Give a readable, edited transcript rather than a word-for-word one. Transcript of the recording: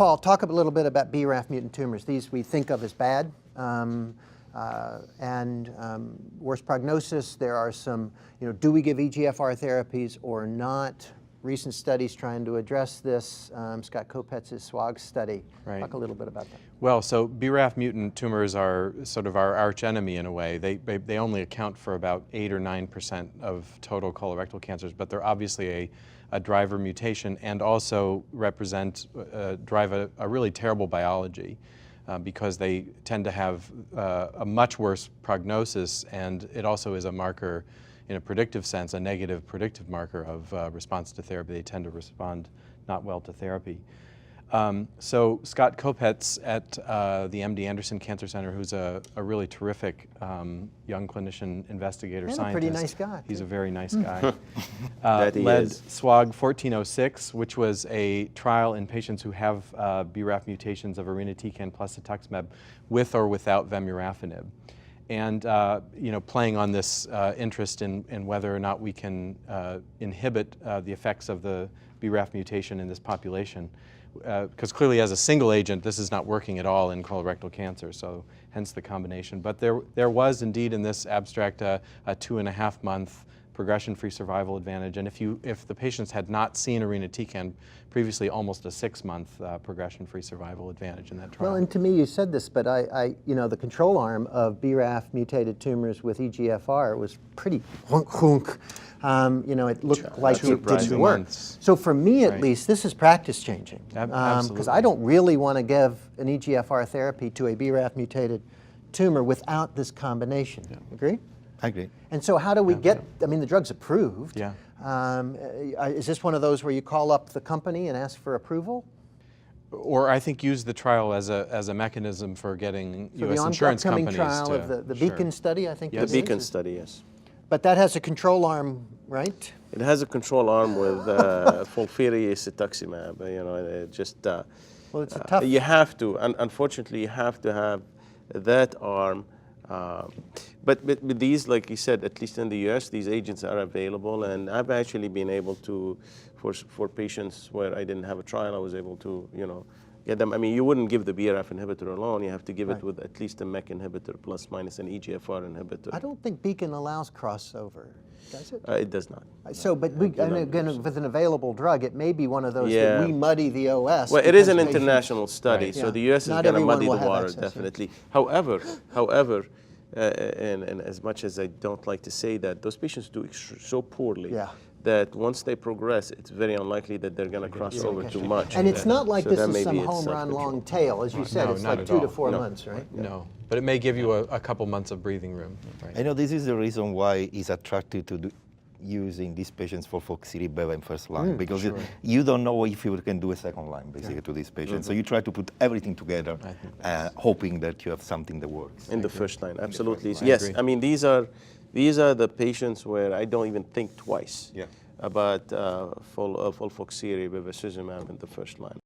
Paul, talk a little bit about BRAF-mutant tumors. These we think of as bad worse prognosis. There are some, do we give EGFR therapies or not? Recent studies trying to address this. Scott Kopetz's SWOG study. Right. Talk a little bit about that. Well, so BRAF-mutant tumors are sort of our arch enemy in a way. They only account for about 8 or 9% of total colorectal cancers, but they're obviously a driver mutation and also drive a really terrible biology because they tend to have a much worse prognosis, and it also is a marker in a predictive sense, a negative predictive marker of response to therapy. They tend to respond not well to therapy. So Scott Kopetz at the MD Anderson Cancer Center, who's a really terrific young clinician investigator and scientist. A pretty nice guy. He's a very nice guy. Led SWOG 1406, which was a trial in patients who have BRAF mutations of irinotecan plus cetuximab with or without vemurafenib. And playing on this interest in whether or not we can inhibit the effects of the BRAF mutation in this population, because clearly as a single agent this is not working at all in colorectal cancer, so hence the combination. But there was indeed in this abstract a 2.5-month progression-free survival advantage, and if the patients had not seen irinotecan previously, almost a 6-month progression-free survival advantage in that trial. Well, and to me, you said this, but the control arm of BRAF mutated tumors with EGFR was pretty hunk. It looked like it didn't work. So for me, at least, this is practice changing. Because I don't really want to give an EGFR therapy to a BRAF mutated tumor without this combination. Yeah. Agree? I agree. And so how do we get, the drug's approved. Yeah. Is this one of those where you call up the company and ask for approval? Or I think use the trial as a mechanism for getting U.S. insurance companies to... the upcoming trial of the Beacon study, I think. Yes. The Beacon study, yes. But that has a control arm, right? It has a control arm with FOLFIRI, cetuximab. Well, it's a tough... You have to, unfortunately, you have to have that arm. But these, like you said, at least in the U.S., these agents are available, and I've actually been able to, for patients where I didn't have a trial, I was able to, get them. You wouldn't give the BRAF inhibitor alone. You have to give it with at least a MEK inhibitor plus minus an EGFR inhibitor. I don't think Beacon allows crossover, does it? It does not. So, but again, with an available drug, it may be one of those that we muddy the OS. Well, it is an international study, right. so the U.S. is going to muddy the water, definitely. However, and as much as I don't like to say that, those patients do so poorly that once they progress, it's very unlikely that they're going to cross over too much. And it's not like this is some home run long tail. As you said, it's like 2 to 4 months, right? No, but it may give you a couple months of breathing room. Right. I know this is the reason why it's attractive to using these patients for FOLFIRI-BEV in first line, because you don't know if you can do a second line, basically, to these patients. So you try to put everything together, hoping that you have something that works. In the first line, absolutely. Yes, these are the patients where I don't even think twice about FOLFIRI, bevacizumab in the first line.